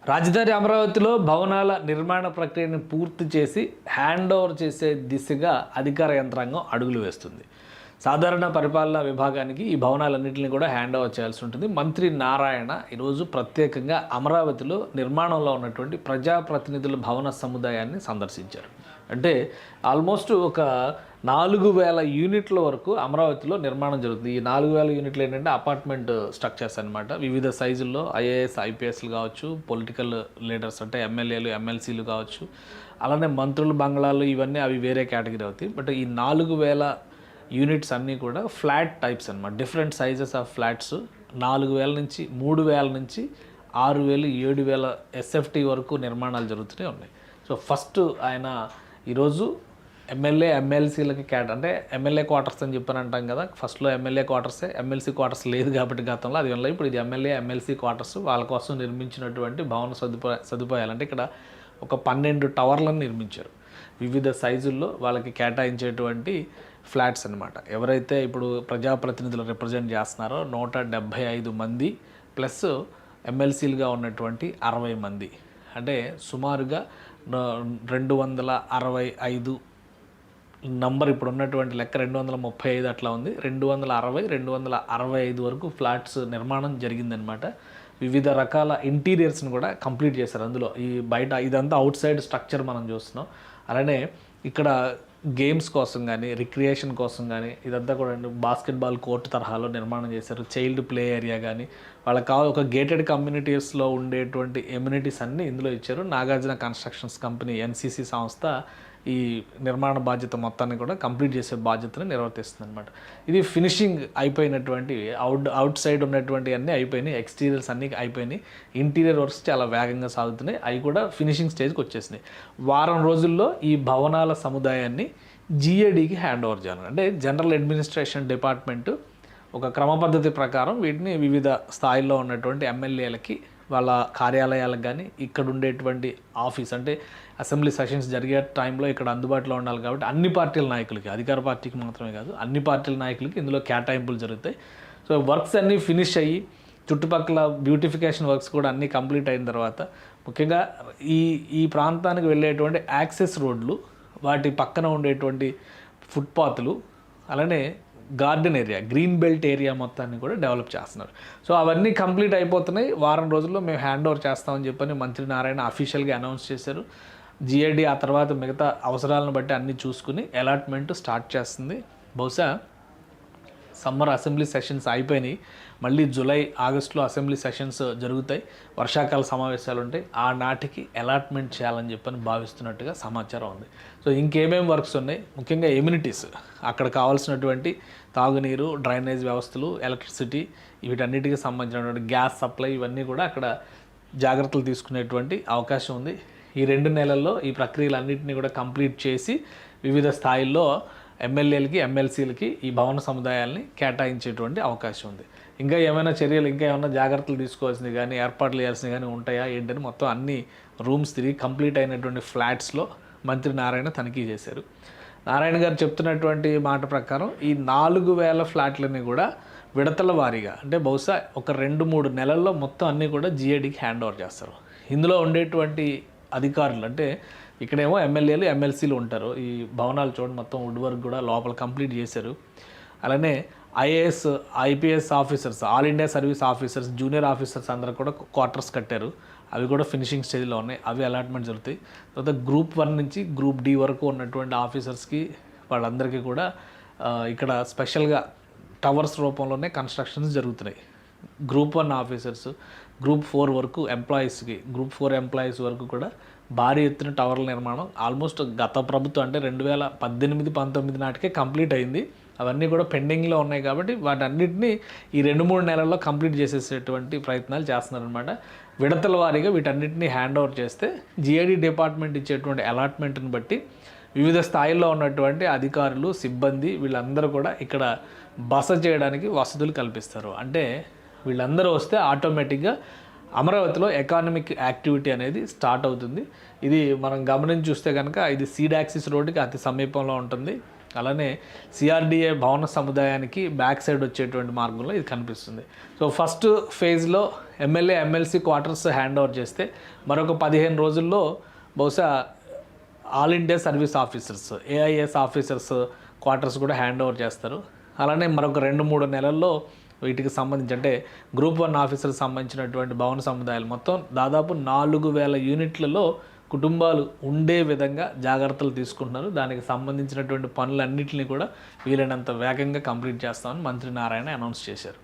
రాజధాని అమరావతిలో భవనాల నిర్మాణ ప్రక్రియను పూర్తి చేసి హ్యాండ్ ఓవర్ చేసే దిశగా అధికార యంత్రాంగం అడుగులు వేస్తుంది. సాధారణ పరిపాలనా విభాగానికి ఈ భవనాలన్నింటినీ కూడా హ్యాండ్ ఓవర్ చేయాల్సి ఉంటుంది. మంత్రి నారాయణ ఈరోజు ప్రత్యేకంగా అమరావతిలో నిర్మాణంలో ఉన్నటువంటి ప్రజాప్రతినిధుల భవన సముదాయాన్ని సందర్శించారు. అంటే ఆల్మోస్ట్ ఒక 4000 యూనిట్ల వరకు అమరావతిలో నిర్మాణం జరుగుతుంది. ఈ 4000 యూనిట్లు ఏంటంటే అపార్ట్మెంట్ స్ట్రక్చర్స్ అనమాట. వివిధ సైజుల్లో ఐఏఎస్ ఐపీఎస్లు కావచ్చు, పొలిటికల్ లీడర్స్ అంటే ఎమ్మెల్యేలు ఎమ్మెల్సీలు కావచ్చు, అలానే మంత్రులు బంగ్లాలు ఇవన్నీ అవి వేరే కేటగిరీ అవుతాయి. బట్ ఈ 4000 యూనిట్స్ అన్నీ కూడా ఫ్లాట్ టైప్స్ అనమాట. డిఫరెంట్ సైజెస్ ఆఫ్ ఫ్లాట్స్ 4000 నుంచి 3000 నుంచి 6000 7000 ఎస్ఎఫ్టీ వరకు నిర్మాణాలు జరుగుతూనే ఉన్నాయి. సో ఫస్ట్ ఆయన ఈరోజు ఎమ్మెల్యే ఎమ్మెల్సీలకి అంటే ఎమ్మెల్యే క్వార్టర్స్ అని చెప్పని అంటాం కదా. ఫస్ట్లో ఎమ్మెల్యే క్వార్టర్సే, ఎమ్మెల్సీ క్వార్టర్స్ లేదు కాబట్టి గతంలో అది వల్ల ఇప్పుడు ఇది ఎమ్మెల్యే ఎమ్మెల్సీ క్వార్టర్స్. వాళ్ళ కోసం నిర్మించినటువంటి భవన సదుపాయాలు అంటే ఇక్కడ ఒక 12 టవర్లను నిర్మించారు. వివిధ సైజుల్లో వాళ్ళకి కేటాయించేటువంటి ఫ్లాట్స్ అనమాట. ఎవరైతే ఇప్పుడు ప్రజాప్రతినిధులు రిప్రజెంట్ చేస్తున్నారో 175 మంది ప్లస్ ఎమ్మెల్సీలుగా ఉన్నటువంటి 60 మంది, అంటే సుమారుగా 265 నంబర్ ఇప్పుడు ఉన్నటువంటి లెక్క 235 అట్లా ఉంది. 265 వరకు ఫ్లాట్స్ నిర్మాణం జరిగిందనమాట. వివిధ రకాల ఇంటీరియర్స్ని కూడా కంప్లీట్ చేశారు. అందులో ఈ బయట ఇదంతా అవుట్ సైడ్ స్ట్రక్చర్ మనం చూస్తున్నాం. అలానే ఇక్కడ గేమ్స్ కోసం కానీ రిక్రియేషన్ కోసం కానీ ఇదంతా కూడా బాస్కెట్బాల్ కోర్టు తరహాలో నిర్మాణం చేశారు. చైల్డ్ ప్లే ఏరియా కానీ వాళ్ళకి కావాలి ఒక గేటెడ్ కమ్యూనిటీస్లో ఉండేటువంటి ఎమ్యూనిటీస్ అన్నీ ఇందులో ఇచ్చారు. నాగార్జున కన్స్ట్రక్షన్స్ కంపెనీ ఎన్సీసీ సంస్థ ఈ నిర్మాణ బాధ్యత మొత్తాన్ని కూడా కంప్లీట్ చేసే బాధ్యతను నిర్వర్తిస్తుంది అనమాట. ఇది ఫినిషింగ్ అయిపోయినటువంటి అవుట్ సైడ్ ఉన్నటువంటి అన్నీ అయిపోయినాయి, ఎక్స్టీరియర్స్ అన్నీ అయిపోయినాయి, ఇంటీరియర్ వర్క్స్ చాలా వేగంగా సాగుతున్నాయి. అవి కూడా ఫినిషింగ్ స్టేజ్కి వచ్చేసినాయి. వారం రోజుల్లో ఈ భవనాల సముదాయాన్ని జిఏడికి హ్యాండ్ ఓవర్ చేయాలి. అంటే జనరల్ అడ్మినిస్ట్రేషన్ డిపార్ట్మెంటు ఒక క్రమ పద్ధతి ప్రకారం వీటిని వివిధ స్థాయిల్లో ఉన్నటువంటి ఎమ్మెల్యేలకి వాళ్ళ కార్యాలయాలకు కానీ ఇక్కడ ఉండేటువంటి ఆఫీస్ అంటే అసెంబ్లీ సెషన్స్ జరిగే టైంలో ఇక్కడ అందుబాటులో ఉండాలి కాబట్టి అన్ని పార్టీల నాయకులకి, అధికార పార్టీకి మాత్రమే కాదు అన్ని పార్టీల నాయకులకి ఇందులో కేటాయింపులు జరుగుతాయి. సో వర్క్స్ అన్నీ ఫినిష్ అయ్యి చుట్టుపక్కల బ్యూటిఫికేషన్ వర్క్స్ కూడా అన్నీ కంప్లీట్ అయిన తర్వాత ముఖ్యంగా ఈ ప్రాంతానికి వెళ్ళేటువంటి యాక్సెస్ రోడ్లు, వాటి పక్కన ఉండేటువంటి ఫుట్పాత్లు, అలానే garden area, green belt area మొత్తాన్ని కూడా డెవలప్ చేస్తున్నారు. సో అవన్నీ కంప్లీట్ అయిపోతున్నాయి. వారం రోజుల్లో మేము హ్యాండ్ ఓవర్ చేస్తామని చెప్పని మంత్రి నారాయణ అఫీషియల్గా అనౌన్స్ చేశారు. జిఏడి ఆ తర్వాత మిగతా అవసరాలను బట్టి అన్నీ చూసుకుని అలాట్మెంట్ స్టార్ట్ చేస్తుంది. బహుశా సమ్మర్ అసెంబ్లీ సెషన్స్ అయిపోయినాయి, మళ్ళీ జూలై ఆగస్టులో అసెంబ్లీ సెషన్స్ జరుగుతాయి, వర్షాకాల సమావేశాలు ఉంటాయి. ఆ నాటికి అలాట్మెంట్ చేయాలని చెప్పని భావిస్తున్నట్టుగా సమాచారం ఉంది. సో ఇంకేమేమి వర్క్స్ ఉన్నాయి, ముఖ్యంగా ఎమ్యూనిటీస్, అక్కడ కావాల్సినటువంటి తాగునీరు, డ్రైనేజ్ వ్యవస్థలు, ఎలక్ట్రిసిటీ, వీటన్నిటికీ సంబంధించినటువంటి గ్యాస్ సప్లై, ఇవన్నీ కూడా అక్కడ జాగ్రత్తలు తీసుకునేటువంటి అవకాశం ఉంది. ఈ 2 నెలల్లో ఈ ప్రక్రియలన్నింటినీ కూడా కంప్లీట్ చేసి వివిధ స్థాయిల్లో ఎమ్మెల్యేలకి ఎమ్మెల్సీలకి ఈ భవన సముదాయాల్ని కేటాయించేటువంటి అవకాశం ఉంది. ఇంకా ఏమైనా చర్యలు, ఇంకా ఏమైనా జాగ్రత్తలు తీసుకోవాల్సినవి కానీ ఏర్పాట్లు చేయాల్సినవి కానీ ఉంటాయా ఏంటని మొత్తం అన్ని రూమ్స్ తిరిగి కంప్లీట్ అయినటువంటి ఫ్లాట్స్లో మంత్రి నారాయణ తనిఖీ చేశారు. నారాయణ గారు చెప్తున్నటువంటి మాట ప్రకారం ఈ 4000 ఫ్లాట్లని కూడా విడతల వారీగా అంటే బహుశా ఒక 2-3 నెలల్లో మొత్తం అన్నీ కూడా జిఏడికి హ్యాండ్ ఓవర్ చేస్తారు. ఇందులో ఉండేటువంటి అధికారులు అంటే ఇక్కడేమో ఎమ్మెల్యేలు ఎమ్మెల్సీలు ఉంటారు. ఈ భవనాలు చూడండి మొత్తం వుడ్ వర్క్ కూడా లోపల కంప్లీట్ చేశారు. అలానే IAS IPS officers, all India service officers, junior officers అందరూ కూడా క్వార్టర్స్ కట్టారు. అవి కూడా ఫినిషింగ్ స్టేజ్లో ఉన్నాయి, అవి అలాట్మెంట్ జరుగుతాయి. తర్వాత గ్రూప్ 1 నుంచి గ్రూప్ డి వరకు ఉన్నటువంటి ఆఫీసర్స్కి వాళ్ళందరికీ కూడా ఇక్కడ స్పెషల్గా టవర్స్ రూపంలోనే కన్స్ట్రక్షన్స్ జరుగుతున్నాయి. గ్రూప్ 1 ఆఫీసర్స్, గ్రూప్ 4 వరకు ఎంప్లాయీస్కి, గ్రూప్ 4 ఎంప్లాయీస్ వరకు కూడా భారీ ఎత్తున టవర్ల నిర్మాణం ఆల్మోస్ట్ గత ప్రభుత్వం అంటే 2018-19 నాటికే కంప్లీట్ అయింది. అవన్నీ కూడా పెండింగ్లో ఉన్నాయి కాబట్టి వాటన్నిటిని ఈ 2-3 నెలల్లో కంప్లీట్ చేసేసేటువంటి ప్రయత్నాలు చేస్తున్నారనమాట. విడతల వారీగా వీటన్నిటిని హ్యాండ్ ఓవర్ చేస్తే జిఐడి డిపార్ట్మెంట్ ఇచ్చేటువంటి అలాట్మెంట్ని బట్టి వివిధ స్థాయిల్లో ఉన్నటువంటి అధికారులు, సిబ్బంది వీళ్ళందరూ కూడా ఇక్కడ బస చేయడానికి వసతులు కల్పిస్తారు. అంటే వీళ్ళందరూ వస్తే ఆటోమేటిక్గా అమరావతిలో ఎకానమిక్ యాక్టివిటీ అనేది స్టార్ట్ అవుతుంది. ఇది మనం గమనించి చూస్తే కనుక ఇది సీడ్ యాక్సిస్ రోడ్డుకి అతి సమీపంలో ఉంటుంది. అలానే సిఆర్డిఏ భవన సముదాయానికి బ్యాక్ సైడ్ వచ్చేటువంటి మార్గంలో ఇది కనిపిస్తుంది. సో ఫస్ట్ ఫేజ్లో MLA MLC quarters hand over చేస్తే మరొక 15 రోజుల్లో బహుశా all India service officers AIS officers quarters కూడా హ్యాండ్ ఓవర్ చేస్తారు. అలానే మరొక 2-3 నెలల్లో వీటికి సంబంధించి అంటే గ్రూప్ 1 ఆఫీసర్కి సంబంధించినటువంటి భవన సముదాయాలు మొత్తం దాదాపు 4000 యూనిట్లలో కుటుంబాలు ఉండే విధంగా జాగ్రత్తలు తీసుకుంటున్నారు. దానికి సంబంధించినటువంటి పనులన్నింటినీ కూడా వీలైనంత వేగంగా కంప్లీట్ చేస్తామని మంత్రి నారాయణ అనౌన్స్ చేశారు.